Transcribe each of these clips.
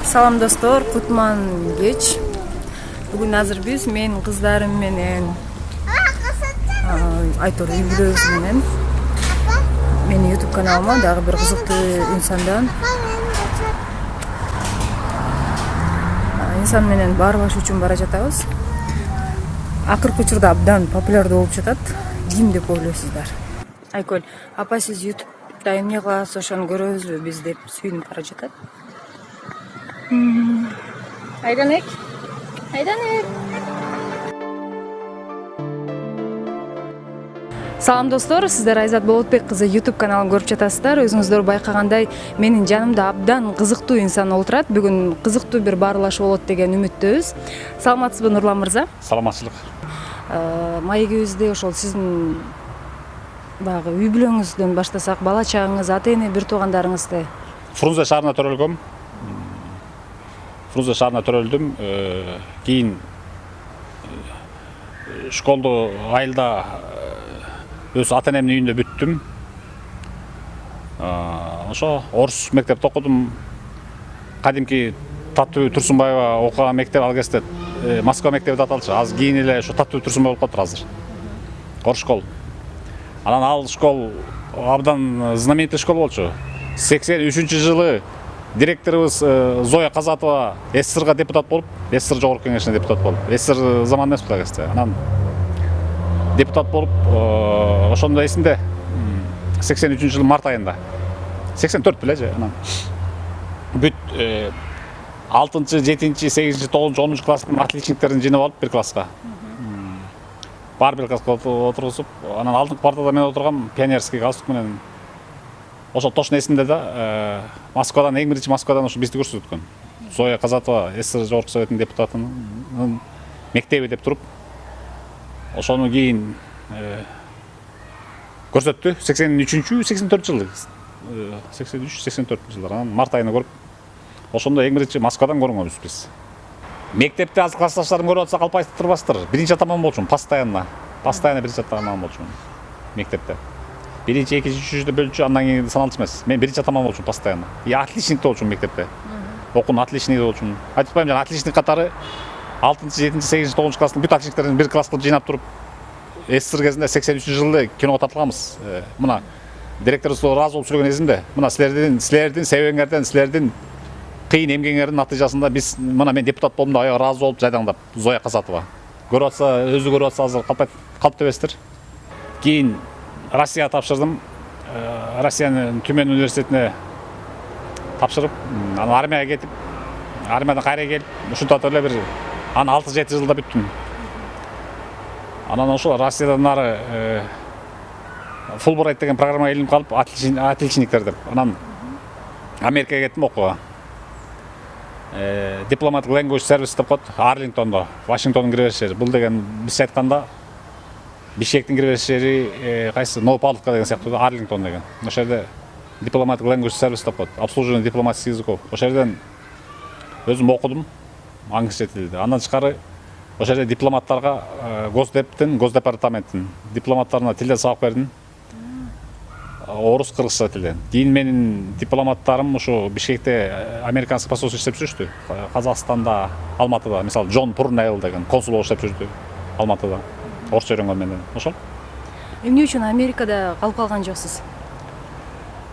Салам достор, кутман кеч. Бүгүн азыр биз менин кыздарым менен Айтор Ибилөөбүз менен менин YouTube каналыма дагы бир кызыктуу инсан менен баарлашуу үчүн бара жатабыз. Акыркы учурда абдан популярдуу болуп жатат. Ким деп ойлойсуздар? Айкөл, апа сиз YouTube'да эмне кыласыз, ошону көрөбүзбү биз деп сүйүнүп бара жатат. Айданек. Салам достор, сиздер Айзат Болотбек кызы YouTube каналын көрүп жатасыздар. Өзүңүздөр байкагандай, менин жанымда абдан кызыктуу инсан отурат. Бүгүн кызыктуу бир баарлашуу болот деген үмүттөбүз. Саламатсызбы Нурлан мырза? Саламатчылык. Маегибизде ошол сиздин баягы үй бүлөңүздөн баштасак, бала чагыңыз, ата-эне, бир туугандарыңызды. Фрунзе шаарына төрөлгөм. Фрунзе шаарына төрөлдүм. Кийин школду айылда өз ата-энемдин үйүндө бүттүм. Ошо орус мектепте окудум. Кадимки Таттуу Турсунбаева окуган мектеп ал кезде Москва мектеби деп аталчу. Азыр кийин эле ошо Таттуу Турсунбаева болуп калыптыр азыр. Орус школ. Анан ал школ абдан знаменитый школ болчу. 83-жылы директорубуз Зоя Казатова СССРга депутат болуп, СССР жогорку кеңешине депутат болуп. СССР заманы эмес бул кезде. Анан депутат болуп, ошондо эсимде 83-жылы март айында. 84 беле же. Анан бүт 6-чы, 7-чи, 8-чи, 9-чу, 10-чу класстын отличниктерин жыйнап алып бир класска. Бар бир класска отургузуп, анан алдыңкы партада мен отургам, пионерский галстук менен. Ошол точно эсимде да, Москвадан, эң биринчи Москвадан ушу бизди көрсөткөн. Зоя Казатова, СССР жогорку советинин депутатынын мектеби деп туруп, ошону кийин көрсөттү. 83-84 жылы. 83-84 жылдар. Анан март айында көрүп, ошондо эң биринчи Москвадан көргөнбүз биз. Мектепте азыр классташтарым көрүп атса калпайтып турбастыр. Биринчи атаман болчумун, постоянно биринчи атаман болчумун мектепте. Биринчи, экинчи, үчүнчүдө бөлчү, андан кийин саналчу эмес. Мен биринчи атаман болчумун постоянно. И отличник болчумун мектепте. Окуун отличниги болчумун. Айтып атпаймынбы, жана отличник катары 6-чы, 7-чи, 8-чи, 9-чу класстын бүт отличниктерин бир класска жыйнап туруп, СССР кезинде 83-жылы киного тартылганбыз. Мына директорубуз ыраазы болуп сүргөн эсимде. Мына силердин себебиңерден, силердин кыйын эмгегиңердин натыйжасында биз мына мен депутат болдум деп аябай ыраазы болуп жайдаңдап, Зоя Казатова. Көрүп атса, өзү көрүп атса азыр калп дебестир. Кийин Россияга тапшырдым. Россиянын Түмен университетине тапшырып, анан армияга кетип, армиядан кайра келип, ушунтип эле бир аны 6-7 жылда бүттүм. Анан ошол Россиядан нары Фулбрайт деген программага илинип калып, отличниктер деп. Анан Америкага кеттим окууга. Diplomatic Language Service деп коет, Арлингтондо, Вашингтондун кире бериш жери. Бул деген биз айтканда Бишкектин кире бериш жери кайсы Новопавловка деген сыяктуу, Арлингтон деген. Ошол жерде Diplomatic Language Service деп коет, обслуживание дипломатических языков. Ошол жерден өзүм окудум англисче тилди. Андан тышкары ошол жерде дипломаттарга Госдепартаменттин дипломаттарына тилден сабак бердим. Орус, кыргызча тилден. Кийин менин дипломаттарым ушу Бишкекте американский посольство иштеп жүрүштү. Казакстанда, Алматыда, мисалы Джон Пурнейл деген консул болуп иштеп жүрдү Алматыда. Орусча үйрөнгөн менен. Ошол. Эмне үчүн Америкада калып калган жоксуз?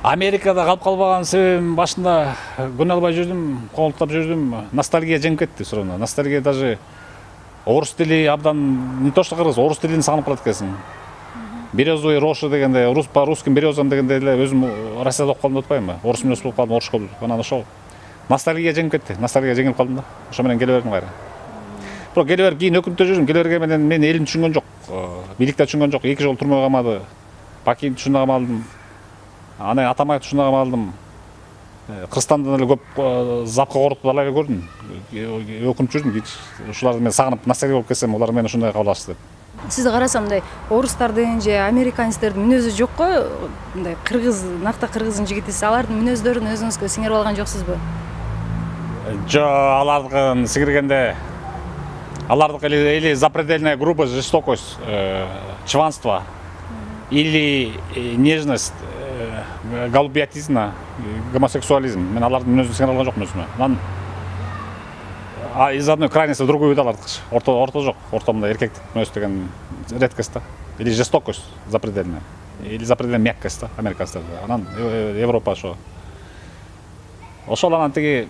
Америкада калып калбаган себебим башында күнөө албай жүрдүм, колтоп жүрдүм. Ностальгия жеңип кетти всё равно. Ностальгия даже орус тили абдан не то что кыргыз, орус тилин сагынып калат экенсиң. Березовый роши дегенде, по русским березам дегенде эле өзүм Россияда окуп калдым деп атпаймынбы? Орус менен болуп калдым, орус школу. Анан ошол ностальгия жеңип кетти. Ностальгия жеңип калдым да. Ошо менен келе бердим кайра. Бирок келе берип кийин өкүнтө жүрдүм. Келе берген менен мени элим түшүнгөн жок. Бийликте түшүнгөн жок. 2 жыл турмага камады. Бакиевди түшүнө камалдым. Анан Атамаевди түшүнө камалдым. Кыргызстандан эле көп запка корутуп ала көрдүм. Өкүнүп жүрдүм. Ушуларды мен сагынып, ностальгия болуп кетсем, улар мени ушундай кабыл алышты деп. Сизди карасам мындай орустардын же американецтердин мүнөзү жок го, мындай кыргыз, накта кыргыздын жигитисиз. Алардын мүнөздөрүн өзүңүзгө сиңирип алган жоксузбу? Жо, алардын сиңиргенде алардык или запредельная грубость, жестокость, чванство, или нежность, голубятизна, гомосексуализм. Мен алардын мүнөзүн сиңире алган жокмун өзүмө. Анан А из одной крайности в другую видал артықшы. Орта жоқ. Ортамда еркектік мүнөз деген редкость да. Или жестокость запредельная. Или запредельная мягкость да, американецтерде. Анан Европа ошо. Ошол анан тиги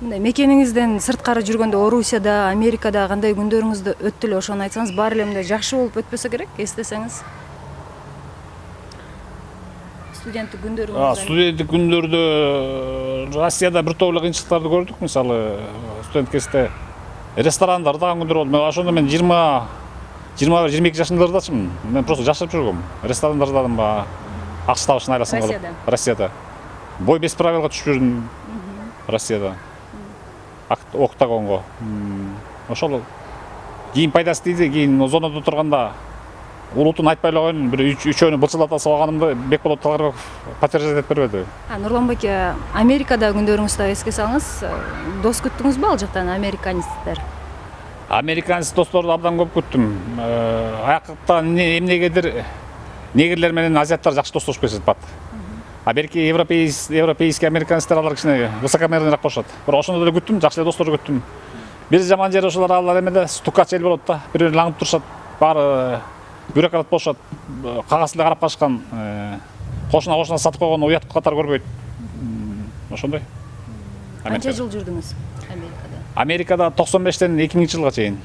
мындай мекениңизден сырткары жүргөндө Орусияда, Америкада кандай күндөрүңүздү өттү эле ошону айтсаңыз, баары эле мындай жакшы болуп өтпөсө керек, эстесеңиз. Студенттик күндөрүңүз. Студенттик күндөрдө Россияда бир топ эле кыйынчылыктарды көрдүк. Мисалы, студент кезде ресторандар ырдаган күндөр болду. Ошондо мен 21-22 жашымдардачымын. Мен просто жашап жүргөм. Ресторандардан ба акча табышын айласын кылып. Россияда. Бой без правилга түшүп жүрдүм. Россияда. Октагонго. Ошол кийин пайдасы тийди. Кийин зонада турганда улутун айтпай эле коюн, бир үчөөнү былчылата салганымды Бекболот Талгарбеков подтверждать этип бербеди. Нурлан байке, Америкада күндөрүңүздү эске салыңыз. Дос күттүңүзбү ал жактан американецтер? Американец досторду абдан көп күттүм. Аякта эмнегедир негрлер менен азиаттар жакшы достошуп кетишет. А берки европейский американецтер алар кичине высокомерныйраак болушат. Бирок ошондо деле күттүм, жакшы эле достор күттүм. Бир жаман жери ошолор алар эмеде стукач эл болот да. Бири лаңып турушат. Баары бюрократ болушат. Кагаз эле карап калышкан. Кошуна сатып койгон уят катар көрбөйт. Ошондой. Канча жыл жүрдүңүз Америкада? Америкада 95-тен 2000 жылга чейин.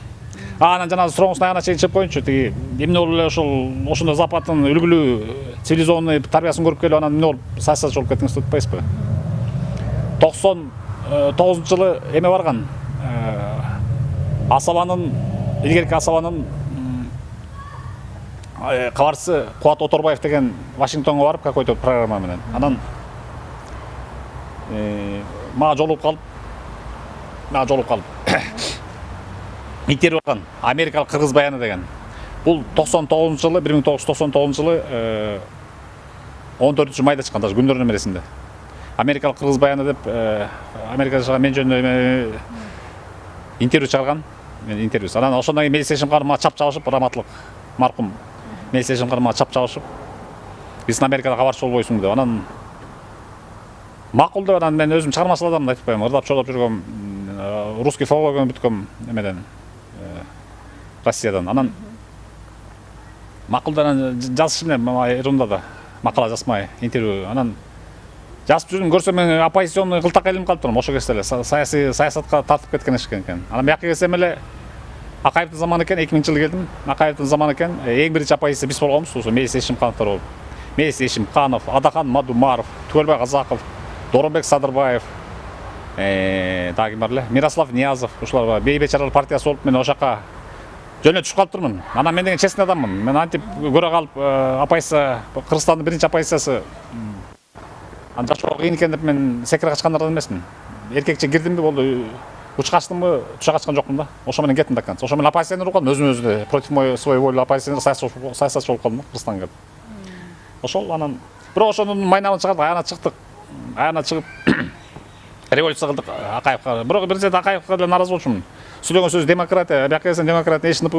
Анан жана сурооңуздун аягына чейин чыгып коеюнчу. Тиги эмне болуп эле ошондой Западтын үлгүлүү цивилизованный тарбиясын көрүп келип анан эмне болуп саясатчы болуп кеттиңиз деп атпайсызбы? 99-жылы эме барган. Асабанын илгерки Асабанын кабарчысы Кубат Оторбаев деген Вашингтонго барып какой-то программа менен. Анан мага жолугуп калып интервью алган. Америкалык кыргыз баяны деген. Бул 99-жылы, 1999-жылы 14-майда чыккан, даже күндөрдүн эмесинде. Америкалык кыргыз баяны деп Америкада жашаган мен жөнүндө интервью чыгарган. Мен интервьюсу. Анан ошондон кийин Мелис Эшимкаровга чап чабышып, раматтылык маркум Мелис Эшимкаровга чап чабышып, биздин Америкада кабарчы болбойсуң деп. Анан макул деп, анан мен өзүм чыгармачыл адаммын, айтып коем. Ырдап чогулуп жүргөм, русский филологияны бүткөм эмеден, Россиядан. Анан макул да жазышым эле ерундада, макала жазмай, интервью. Анан жазып жүрдүм, көрсөм мен оппозиционный кылтак элим калып турмун. Ошо кезде эле саясатка тартып кеткен экен. Анан бияка келсем эле Акаевдин заманы экен, 2000-жылы келдим. Акаевдин заманы экен. Эң биринчи оппозиция биз болгонбуз, ошо Мелис Эшимкановдор болуп. Мелис Эшимканов, Адахан Мадумаров, Түгөлбай Казаков, Доронбек Садырбаев, дагы ким бар эле? Мирослав Ниязов, ушулар бейбечаралар партиясы болуп, мен ошака жөнө түшүп калыптырмын. Анан мен деген честный адаммын. Мен антип көрө калып, оппозиция, Кыргызстандын биринчи оппозициясы жашоо кыйын экен деп мен секире качкандардан эмесмин. Эркекче кирдимби, болду. Уч качтымбы, туша качкан жокмун да. Ошо менен кеттим да канча. Ошо менен оппозиционер болуп калдым, өзүм против своей воли оппозиционер саясатчы болуп калдым Кыргызстанга келип. Ошол анан бирок ошонун майнабын чыгардык, аягына чыктык. Аягына чыгып революция кылдык Акаевга. Бирок бир жерде Акаевга деле нааразы болчумун. Сүйлөгөн сөзү демократия, бияка келсең демократия ишнипи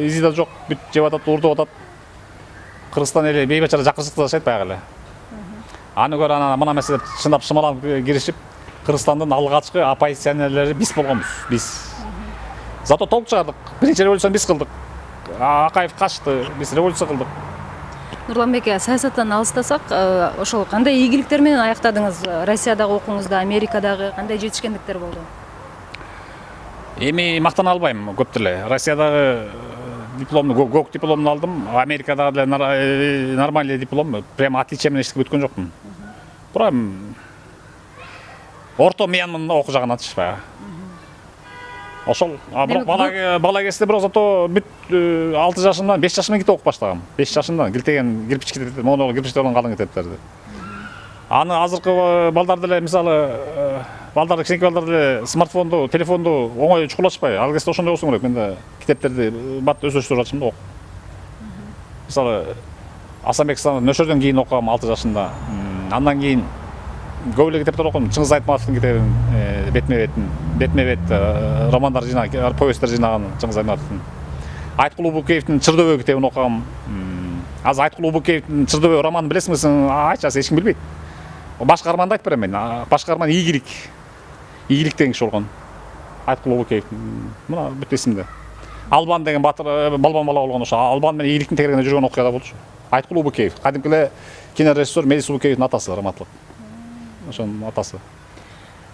изида жок, бүт жеп атат, урдуп атат. Кыргызстан эли бейбечара жакырсыкты дашайт баягы эле. Аны көрүп анан мына маселе чындап шымаланып киришип, Кыргызстандын алгачкы оппозиционерлери биз болгонбуз. Биз. Зато толук чыгардык. Биринчи революцияны биз кылдык. Акаев качты, биз революция кылдык. Нурлан байке, саясаттан алыстасак, ошол кандай ийгиликтер менен аяктадыңыз? Россиядагы окууңузда, Америкадагы кандай жетишкендиктер болду? Эми мактана албайм көп деле. Россиядагы дипломду, ГОК дипломун алдым. Америкадагы деле нормальный диплом, прямо отличие менен эчтеке бүткөн жокмун. Бирок орто мыянын окуу жагынанчы баягы. Ошол. Бирок бала кезде бирок зато бүт 6 жашымдан 5 жашымдан китеп окуп баштагам. 5 жашымдан килтеген кирпич китеп, монолог кирпичтер болгон калың китептерди. Аны азыркы балдар деле, мисалы, балдар, кичинекей балдар деле смартфонду, телефонду оңой чукулашпай. Ал кезде ошондой болсун керек. Мен да китептерди бат өздөштүрүп атышым да окуп. Мисалы, Асанбек Нөшөрдөн кийин окугам 6 жашында. Андан кийин көп эле китептер окудум. Чыңгыз Айтматовдун китебин, бетме-бет романдар жинаган, повесттер жинаган Чыңгыз Айтматовдун. Айткул Убукеевдин Чырдөбө китебин окугам. Азыр Айткул Убукеевдин Чырдөбө романын билесиңби сен? Айтчы, эч ким билбейт. Баш каарманды айтып берем мен. Баш каарман ийгилик деген киши болгон. Айткул Улукеев мына бүт эсимде. Албан деген батыр балбан бала болгон ошо Албан менен ийгиликтин тегерегинде жүргөн окуяда болчу. Айткул Улукеев кадимки эле кинорежиссер Мелис Улукеевдин атасы раматтылык. Ошонун атасы.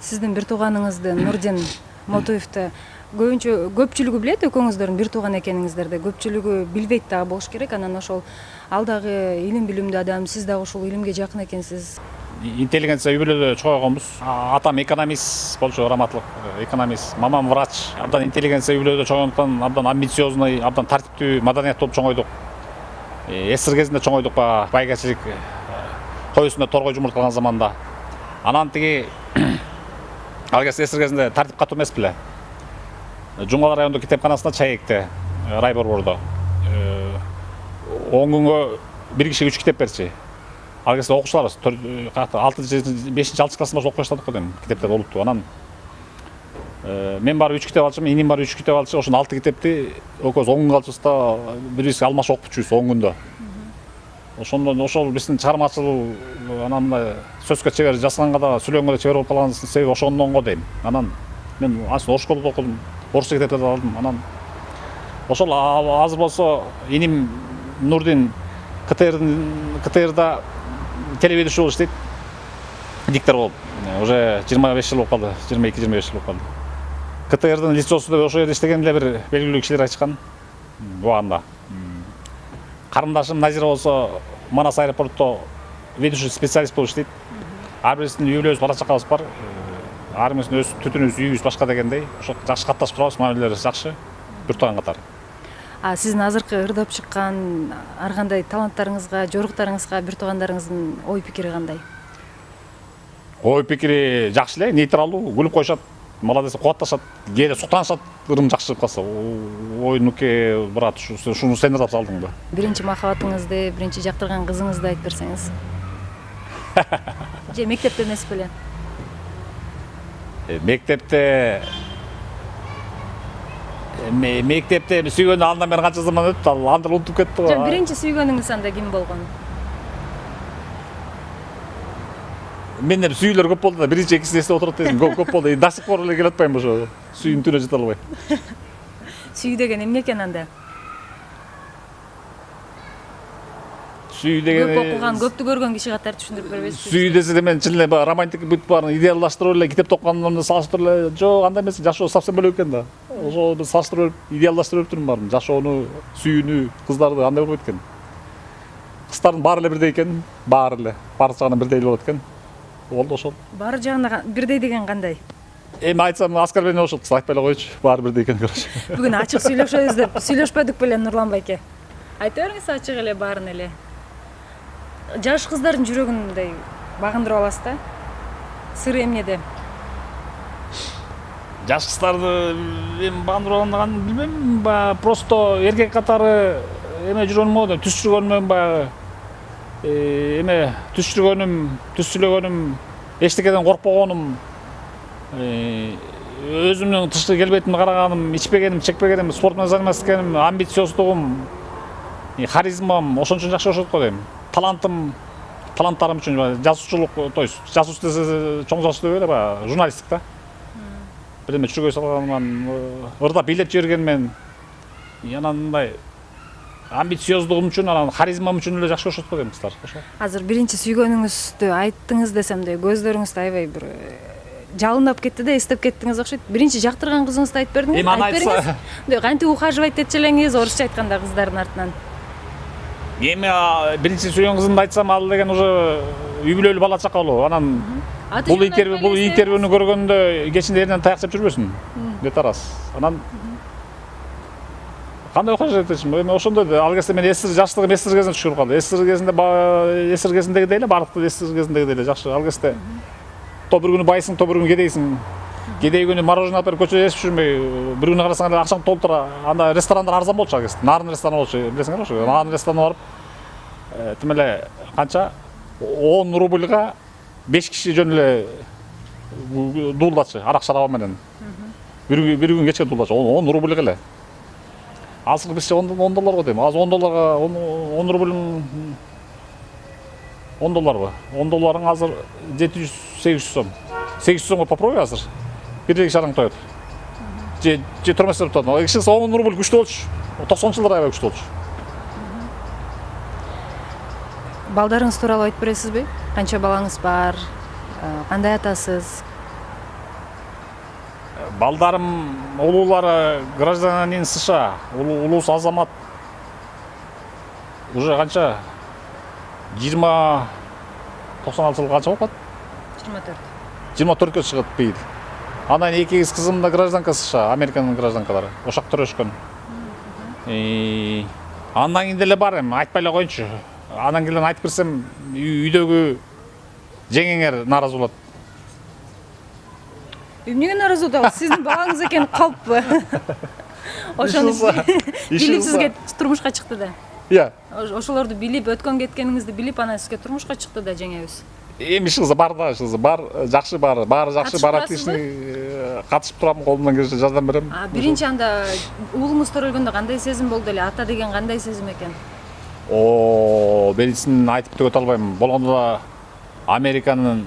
Сиздин бир тууганыңызды Нурдин Мотуевди көпчүлүгү билет, экөөңүздөрдүн бир тууган экениңиздерди. Көпчүлүгү билбейт дагы болуш керек. Анан ошол ал дагы илим билимдүү адам, сиз дагы ушул илимге жакын экенсиз. Интеллигенция үй бүлөдө чогойгонбуз. Атам экономист болчу, раматтылык экономист. Мамам врач. Абдан интеллигенция үй бүлөдө чогойгондуктан абдан амбициозный, абдан тартиптүү, маданият болуп чоңойдук. СССР кезинде чоңойдук байгачылык кой үстүндө торгой жумурткалган заманда. Анан тиги ал кезде СССР кезинде тартип катуу эмес беле. Жумгала райондук китепканасында Чаекте, райборбордо 10 күнгө бир кишиге 3 китеп берчи. Ал кезде окуучулар 6-5-6 класстан окуп баштадык го дейм, китептер болупту. Анан мен барып 3 китеп алчумун, иним барып 3 китеп алчу. Ошон 6 китепти экөөбүз 10 күн калчубуз да бири-бирибизге алмашып окуп жүрүбүз 10 күндө. Ошондон ошол биздин чыгармачыл анан мындай сөзгө чебер, жазганга да, сүйлөгөнгө да чебер болуп калган себеби ошондон го дейм. Анан мен аслында орус школада окудум, орусча китептерди алдым. Анан ошол азыр болсо иним Нурдин КТРда телеведущий болуп иштейт. Диктор болуп. Уже 25 жыл болуп калды, 22-25 жыл болуп калды. КТРдын лицосунда ошол жерде иштеген эле бир белгилүү кишилер айтышкан убагында. Карындашым Назира болсо Манас аэропортто ведущий специалист болуп иштейт. Ар бирибиздин үй бүлөбүз бала чакабыз бар. Ар бирибиздин өз түтүнүбүз, үйүбүз башка дегендей. Ошо жакшы катташып турабыз, мамилелерибиз жакшы. Бир тууган катары. Сиздин азыркы ырдап чыккан ар кандай таланттарыңызга, жоруктарыңызга бир туугандарыңыздын ой пикири кандай? Ой пикири жакшы эле, нейтралдуу, күлүп коюшат, молодец, кубатташат, кээде суктанышат, ырым жакшы чыгып калса. Ой нуке, брат, шуну сен ырдап салдың да. Биринчи махабатыңызды, биринчи жактырган кызыңызды айтып берсеңиз. Же мектепте эмес беле? Мектепте сүйгөндү андан бери канча заман өттү, ал анда унутуп кетти го. Жок, биринчи сүйгөнүңүз анда ким болгон? Менде сүйүүлөр көп болду да, биринчи экинчи эсте отурат десем, көп болду. До сих пор эле келип атпайм ошо. Сүйүүнүн түбүнө жете албай. Сүйүү деген эмне экен анда? Сүйүү деген Көп окуган, көптү көргөн киши катары түшүндүрүп бербейсизби? Сүйүү десе мен чын эле романтик бүт баарын идеалдаштырып эле китепти окуганымды салыштырып эле, жок, андай эмес, жашоо совсем бөлөк экен да. Ошо салыштырып идеалдаштырып турмун баарын. Жашоону, сүйүүнү, кыздарды андай болбойт экен. Кыздардын баары эле бирдей экен, баары эле, баары жагынан бирдей эле болот экен. Болду ошол. Баары жагынан бирдей деген кандай? Эми айтсам оскорбление болушат, кыз айтпай эле койчу, баары бирдей экен, короче. Бүгүн ачык сүйлөшөбүз деп сүйлөшпөдүк беле Нурлан байке? Айта бериңиз ачык эле баарын эле. Жаш кыздардын жүрөгүн мындай багындырып аласыз да? Сыры эмнеде? Жаш кыздарды эми багындырганын билбейм, просто эркек катары эме жүргөнүм, түз жүргөнүм, баягы эме түз жүргөнүм, түз сүйлөгөнүм, эчтекеден коркпогонум, өзүмдүн тышкы келбетимди караганым, ичпегеним, чекпегеним, спорт менен заниматься эткеним, амбициоздугум, харизмам ошон үчүн жакшы болушот го дейм. Таланттарым үчүн жазуучулук, то есть жазуучу десе чоң жазуучу деп эле, баягы журналисттик да. Бирдеме чүргөй салганман, ырдап бийлеп жибергенмен, анан мындай амбициоздугум үчүн, анан харизмам үчүн эле жакшы болушот го дейм кыздар. Ошо. Азыр биринчи сүйгөнүңүздү айттыңыз десемде, көздөрүңүздө аябай бир жалындап кетти да, эстеп кеттиңиз окшойт. Биринчи жактырган кызыңызды айтып бердиңиз. Эми аны айтса, кантип ухаживать этчү элеңиз, орусча айтканда кыздардын артынан? эми биринчи сүйгөн кызымды айтсам, ал деген уже үй бүлөлүү бала чака болобу. Анан бул интервьюну көргөндө кечинде эринен таяк жеп жүрбөсүн. Бет арас. Анан кандай ухаживать этчүмүн? Эми ошондой ал кезде мен жаштыгым СССР кезинде түшүрүп калды. СССР кезиндегидей эле, бардык СССР кезиндегидей эле жакшы. Ал кезде то бир күнү байсың, то бир күнү кедейсиң. Кедей күнү мороженое алып берип көчөдө эсип жүрмөй, бир күнү карасаң эле акчаңды толтура. Анда ресторандар арзан болчу ал кезде. Нарын рестораны болчу, билесиңер ошо. Нарын ресторанына барып, тим эле канча 10 рубльга 5 киши жөн эле дуулдачы, арак шарабы менен. Бир күн кечке дуулдачы, 10 рубльга эле. Азыр бизче 10 доллар го дейм. Азыр 10 долларга 10 рубль 10 долларбы? 10 долларың азыр 700-800 сом. 800 сомго попробуй азыр. 1,5 жарым тоет. же турмаш деп атат. Киши 10 рубль күчтүү болчу. 90-жылдар аябай күчтүү болчу. Балдарыңыз тууралуу айтып бересизби? Канча балаңыз бар? Кандай атасыз? Балдарым улуулары гражданин США, улуус азамат. Уже канча 96 жылга канча болуп калат? 24. 24-кө чыгат быйыл. Анан эки кыз кызым да гражданка США, Американын гражданкалары. Ошак төрөшкөн. Андан кийин деле бар эми, айтпай эле коеюнчу. Анан кийин айтып берсем, үйдөгү жеңеңер нааразы болот. Эмнеге нааразы болот? Сиздин балаңыз экен калппы. Ошону билип сизге турмушка чыкты да. Иә. Ошолорду билип, өткөн кеткениңизди билип, анан сизге турмушка чыкты да жеңебиз. Эми ишиңиз бар да, ишиңиз бар, жакшы бар, баары жакшы бар. Катышып турам, колумдан келишинче жардам берем. Биринчи анда уулуңуз төрөлгөндө кандай сезим болду эле? Ата деген кандай сезим экен? Биринчисин айтып өтө албайм. Болгондо да Американын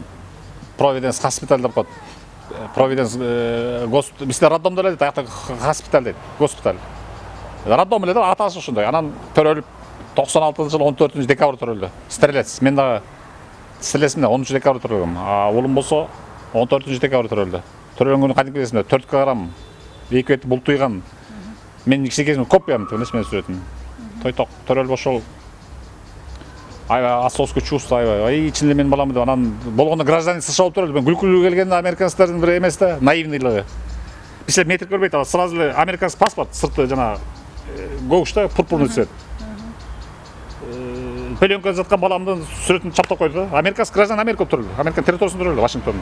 Providence Hospital деп коет. Providence бизде роддом деле дейт, аякта госпиталь дейт, госпиталь. Роддом эле да, атасы ошондой. Анан төрөлүп 96-жыл 14 декабрь төрөлдү. Стрелец. Мен дагы стрелецмин 10 декабрь төрөлгөм. Уулум болсо 14 декабрь төрөлдү. Төрөлгөн кантип билесиңер? 4 кг, 2 бети бултуйган. Мен кичинекесинен копиям, эмес менен сүрөтүм. Тойток төрөлүп ошол аябай отцовский чувство, аябай ичинде менин балам деп. Анан болгондо гражданин США болуп төрөлдү. Мен күлкүлүү келгенде американецтердин бир эмес да, наивныйлыгы. Биз эле метрик көрбөйт, ал сразу эле американский паспорт, сырты жана гогушта пурпурный цвет. Пеленкада жаткан баламдын сүрөтүн чаптап койду да. Американский гражданин Америка болуп төрөлдү. Американ территориясында төрөлдү, Вашингтондо.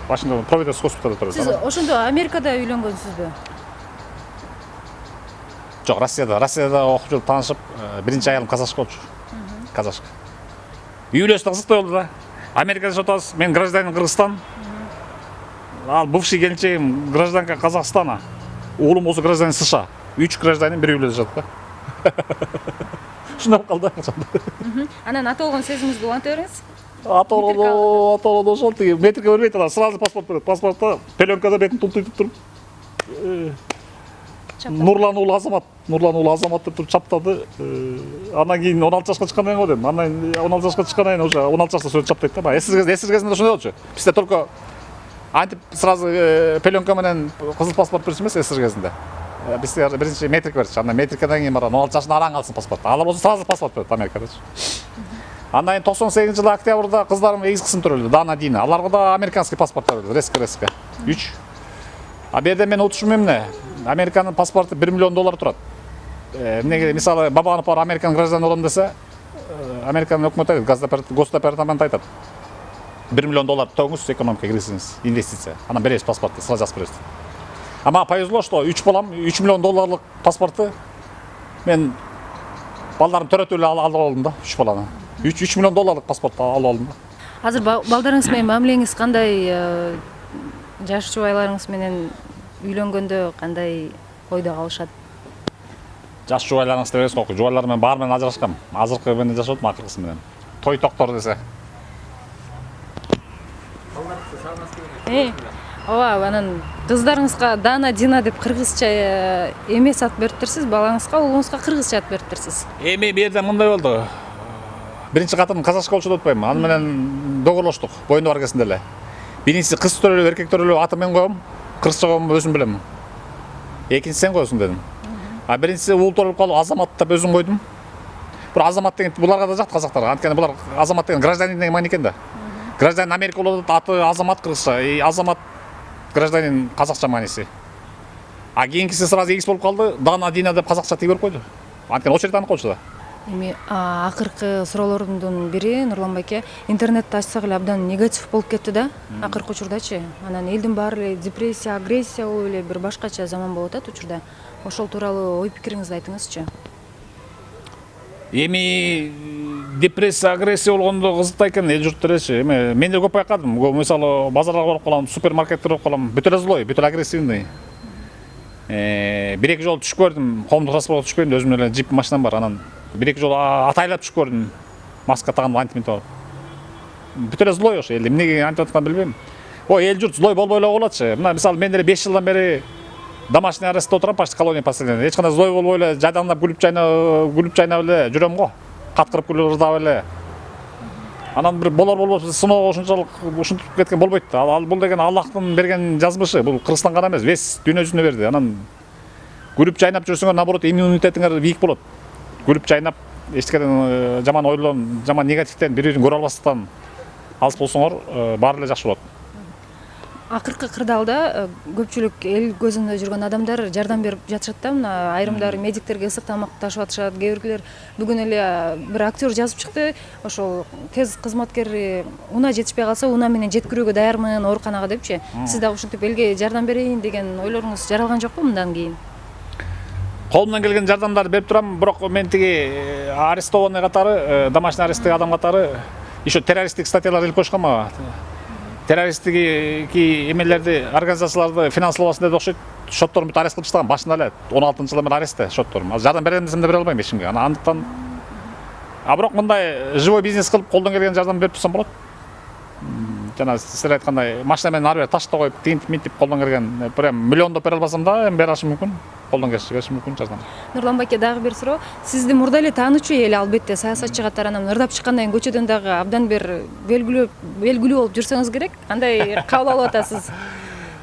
Вашингтон Providence Hospitalда төрөлдү. Сиз ошондо Америкада үйлөнгөнсүзбү? Жок, Россияда окуп жүрүп таанышып, биринчи аялым казашка болчу. Казашка. Үйлөштү, кызыктуу болду да. Америкада жашап атабыз, мен гражданин Кыргызстан. Ал бывший келинчегим гражданка Казахстана. Уулум болсо гражданин США. 3 гражданин бир үйлөдө жашат да. Шундай болуп калды. Анан ата болгон сезимиңизди уланта бериңиз. Ата болгондо ошол тиги метрикке бербейт, ана сразу паспорт берет. Паспортто пеленкада бетин тултуйтуп туруп. Нурлан уулу азамат деп туруп чаптады. Анан кийин 16 жашка чыккандан кийин дедим. Анан 16 жашка чыккандан кийин уже 16 жашта сүрөт чаптайт да. Эсиргесинде ошондой болчу. Бизде только антип сразу пеленка менен кызыл паспорт бериши эмес эсиргесинде. Бизде биринчи метрик берчү. Анан метрикадан кийин барган 16 жашына араң калсын паспорт. Ала болсо сразу паспорт берет Америкадачы. Андан кийин 98-жылы октябрда кыздарым эгиз кызым төрөлдү, Дана Дина. Аларга да американский паспорт берилди, резко. 3. А берде мен утушум эмне? Американын паспорту $1 миллион турат. Эмнеге мисалы бабаңып бар Американ гражданин болом десе, Американын өкмөтү айтат, Госдепартамент айтат. $1 миллион төгүңүз, экономикага кирсиңиз, инвестиция. Анан беребиз паспорту, сразу жазып беребиз. Ама повезло, что 3 балам, $3 миллион паспорту мен балдарым төрөтүп эле алып алдым да, 3 баланы. $3 миллион паспорт алып алдым да. Азыр балдарыңыз менен мамилеңиз кандай? Жаш жубайларыңыз менен үйлөнгөндө кандай ойдо калышат? Жаш жубайларыңыз дебеңиз го, жубайлар менен баары менен ажырашкам. Азыркы менен жашап атам, акыркысы менен. Той токтор десе. Ооба, анан кыздарыңызга Дана Дина деп кыргызча эмес ат бериптирсиз, балаңызга, уулуңузга кыргызча ат бериптирсиз. Эми бу жерде мындай болду. Биринчи катым казашка болчу деп атпайм. Аны менен догурлоштук, боюнду бар кезинде эле. Биринчиси кыз төрөлүп, эркек төрөлүп аты мен коем, кыргызча коем өзүм билем. Экинчиси сен койсуң дедим. А биринчиси уул төрөлүп калып Азамат деп өзүм койдум. Бир Азамат деген буларга да жакты, казактарга. Анткени булар Азамат деген гражданин деген маани экен да. Гражданин Америка болот, аты Азамат кыргызча, Азамат гражданин казакча мааниси. А кийинкиси сразу эгиз болуп калды, Дана Дина деп казакча тигип койду. Анткени очередь аны койчу да. Эми акыркы суроолорумдун бири, Нурлан байке, интернетти ачсак эле абдан негатив болуп кетти да, акыркы учурдачы. Анан элдин баары эле депрессия, агрессия болуп эле бир башкача заман болуп атат учурда. Ошол тууралуу ой пикириңизди айтыңызчы. Эми депрессия, агрессия болгондо кызыктуу экен эл журт делечи. Эми мен деле көп байкадым. Мисалы базарга барып калам, супермаркетке барып калам, бүт эле злой, бүт эле агрессивный. Бир эки жолу түшүп көрдүм, коомдук транспортко түшүп көрдүм, өзүмдүн эле джип машинам бар. Анан бир эки жолу атайлап түшүп көрдүм. Маска тагып, антимент алып. Бүт эле злой ошо, элди эмнеге антип атканын билбейм. Эл журт злой болбой эле калатчы. Мына мисалы мен деле 5 жылдан бери домашний арестте отурам, почти колония поселения. Эч кандай зой болбой эле, жайдаңдап күлүп чайнап эле жүрөм го. Каткырып күлүп ырдап эле. Анан бир болор сыноо ушунчалык ушинтип кеткен болбойт. Ал бул деген Аллахтын берген жазмышы. Бул Кыргызстан гана эмес, вес дүйнө жүзүнө берди. Анан күлүп чайнап жүрсөңөр, наоборот, иммунитетиңер бийик болот. Күлүп чайнап, эчтекеден жаман ойлон, жаман негативден бири-бирин көрө албастыктан алыс болсоңор, баары эле жакшы болот. Акыркы кырдаалда көпчүлүк эл көзүндө жүргөн адамдар жардам берип жатышат да. Мына айрымдары медиктерге ысык тамак ташып атышат. Кээ биркилер бүгүн эле бир актер жазып чыкты. Ошол тез кызматкери унаа жетишпей калса, унаа менен жеткирүүгө даярмын ооруканага депчи. Сиз дагы ушинтип элге жардам берейин деген ойлоруңуз жаралган жокпу мындан кийин? Колумдан келген жардамдарды берип турам, бирок мен тиги арестованный катары, домашний аресттеги адам катары еще террористтик статьялар илип коюшкан мага. Террористтик эмелерди, организацияларды финансылабасын деп окшойт. Шотторун бүт арест кылып таштаган башында эле 16-жылы мен арестте шотторум. Азыр жардам берем десем да бере албайм эч кимге. Андыктан бирок мындай живой бизнес кылып колдон келген жардам берип турсам болот. Жана силер айткандай машина менен ары бери ташта коюп, тинтип минтип колдон келген прям миллиондоп бере албасам да, эми беришим мүмкүн. Колдон беришим мүмкүн жардам. Нурлан байке, дагы бир суроо. Сизди мурда эле таанычу эл албетте саясатчы катарынан ырдап чыккандан кийин көчөдөн дагы абдан бир белгилүү болуп жүрсөңүз керек. Кандай кабыл алып атасыз?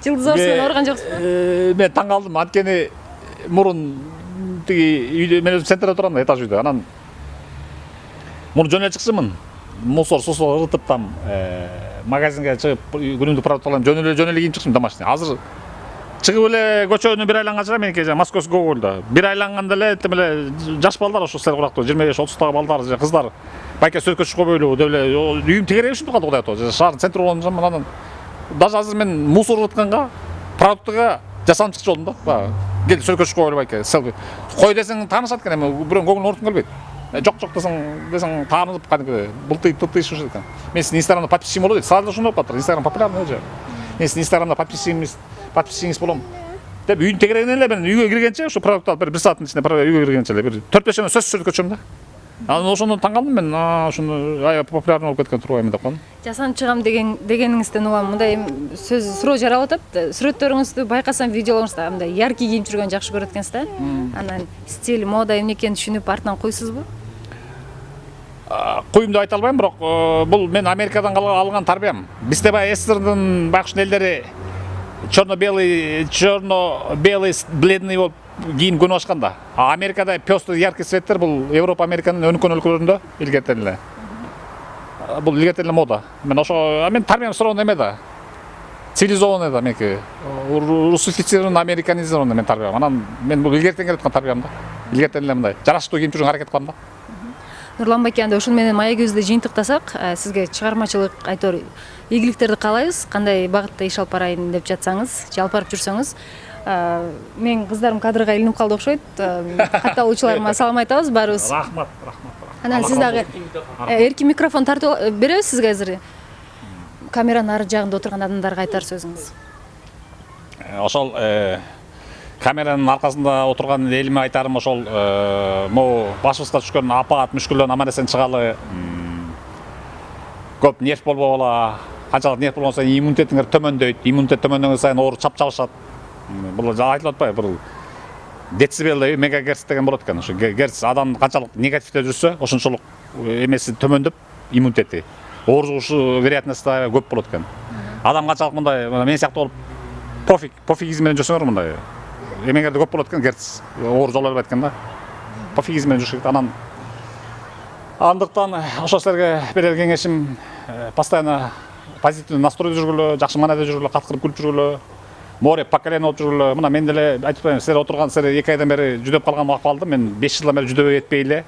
Жылдыз оорусунан ооруган жоксуз? Мен таң калдым, анткени мурун тиги үйдө мен өзүм центрде турам да, этаж үйдө. Анан муну жөн эле чыкчымын. Мусор ырытып там магазинге чыгып күнүмдүк продукт алам, жөн эле кийинип чыкчымын домашний. Азыр чыгып эле көчөнү бир айланганча меники Московский Гогольдо. Бир айланганда эле тим эле жаш балдар, ошо сел курактуу 25-30 балдар, кыздар байке сүрөткө чыгып койбойлу деп эле үйүм тегерек ушинтип калды кудай атуу. Шаардын центри болгон анан даже азыр мен мусор ырытканга продуктыга жасанып чыкчу болдум да. Кел сүрөткө чыгып койбойлу байке. Кой десең таанышат экен, эми бирөө көңүлүн ооруткун келбейт. Жок десең таанып кадимки былтый шушат экен. Мен сиздин Инстаграмда подписчигим болот дейт. Сразу ошондой болуп калыптыр. Инстаграм популярный уже. Мен сиздин Инстаграмда подписчигиңиз болом деп үйдүн тегерегинен эле мен үйгө киргенче ошо продукт алып бир сааттын ичинде үйгө киргенче эле бир 4-5 жана сөз сүрөткө чыгым да. Анан ошондон таң калдым мен, ошондо аябай популярный болуп кеткен турбайбы деп коем. Жасанып чыгам дегениңизден улам мындай сөз суроо жаралып атат. Сүрөттөрүңүздү байкасам, видеолоруңузда мындай яркий кийип жүргөн жакшы көрөт экенсиз да. Анан стиль, мода эмне экенин түшүнүп артынан куйсузбу? Куйум деп айта албайм, бирок бул мен Америкадан алган тарбиям. Бизде баягы СССРдын байкуштун элдери черно-белый, бледный болуп кийин көнүп ашкан да. Америкада пёстрый, яркий цветтер бул Европа, Американын өнүккөн өлкөлөрүндө илгертен эле. Бул илгертен эле мода. Мен ошо мен тарбиям суроо эме да. Цивилизованный да меники. Русифицированный, американизированный мен тарбиям. Анан мен бул илгертен келе аткан тарбиям да. Илгертен эле мындай жараштуу кийип жүргөнгө аракет кылам да. Нурлан байке, анда ушун менен маек өзүдө жыйынтыктасак, сизге чыгармачылык айтор ийгиликтерди каалайбыз. Кандай багытта иш алып барайын деп жатсаңыз, же алып барып жүрсөңүз. Мен кыздарым кадрга илинип калды окшойт. Катталуучуларыма салам айтабыз баарыбыз. Рахмат. Анан сиз дагы эркин микрофон тартып беребиз сизге азыр. Камеранын ары жагында отурган адамдарга айтар сөзүңүз. Ошол камеранын аркасында отурган элиме айтарым ошол могу башыбызга түшкөн апаат мүшкүлдөн аман эсен чыгалы. Көп нерв болбогула. Канчалык нерв болгон сайын иммунитетиңер төмөндөйт. Иммунитет төмөндөгөн сайын оору чапчалышат. Бул айтылып атпайбы, бул децибел, мегагерц деген болот экен. Ошо герц адам канчалык негативде жүрсө, ошончолук эмеси төмөндөп, иммунитети. Оору жугушу вероятности көп болот экен. Адам канчалык мындай мен сыяктуу болуп пофигизм менен жүрсөңөр мындай эмеңерде көп болот экен, герц оору жоло бербейт экен да. Пофигизм менен жүрүш керек. Анан андыктан ошол силерге берер кеңешим постоянно позитивный настройдо жүргүлө, жакшы маанайда жүргүлө, каткырып күлүп жүргүлө. Море поколение болуп жүргүлө. Мына мен деле айтып атпаймынбы, силер отурган, силер 2 айдан бери жүдөп калган акыбалды мен 5 жылдан бери жүдөбөй кетпей эле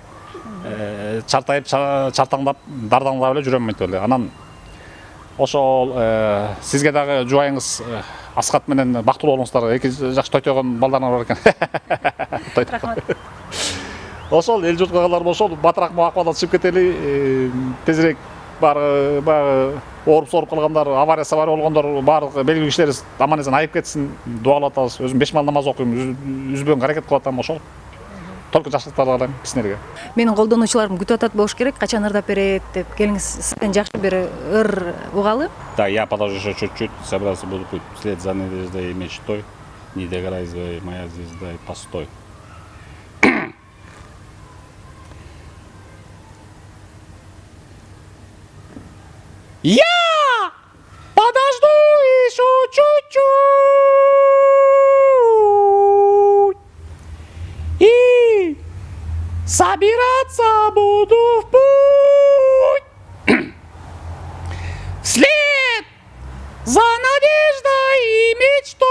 чартайып, чартаңдап, дардаңдап эле жүрөм мынтип эле. Анан ошол сизге дагы жубайыңыз Аскат менен бактылуу болуңуздар. Эки жакшы тойтойгон балдарыңар бар экен. Рахмат. Ошол эл журтка калар ошол батыраак акыбалдан чыгып кетели. Тезирээк баягы ооруп сооруп калгандар, авария болгондор, баардык белгилүү кишилер аман эсен айып кетсин, дуалап атабыз. Өзүм 5 мал намаз окуйм, үзбөгөнгө аракет кылып атам ошол. Только жакшылыктарды каалайм силерге. Менин колдонуучуларым күтүп атат болуш керек, качан ырдап берет деп. Келиңиз, сизден жакшы бир ыр угалы. Да, я подожду еще чуть-чуть, собрался, буду следить за надеждой и мечтой. Не дограйзвай, моя звезда, и постой. Я подожду еще чуть-чуть и собираться буду в путь. Вслед за надеждой и мечтой.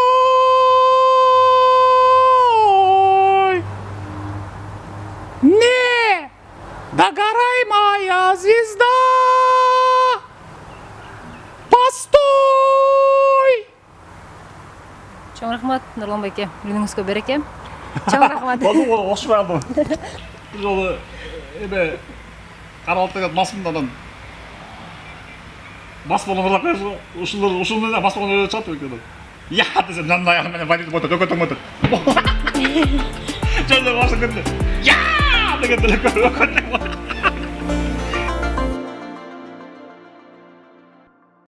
Не догорай, моя звезда. Постой! Чоң рахмат, Нурлан байке. Үйүнүңүзгө береке. Чоң рахмат. Болду, ошпой алдым. Бир жолу эме каралып басымдан бас болгон кылып ушул эле бас болгон эле чыгат экен. Я десем жанын аягы менен валидип отур, өкөтөң отур. Жолдо башын көрдү. Я деген деле өкөтөң.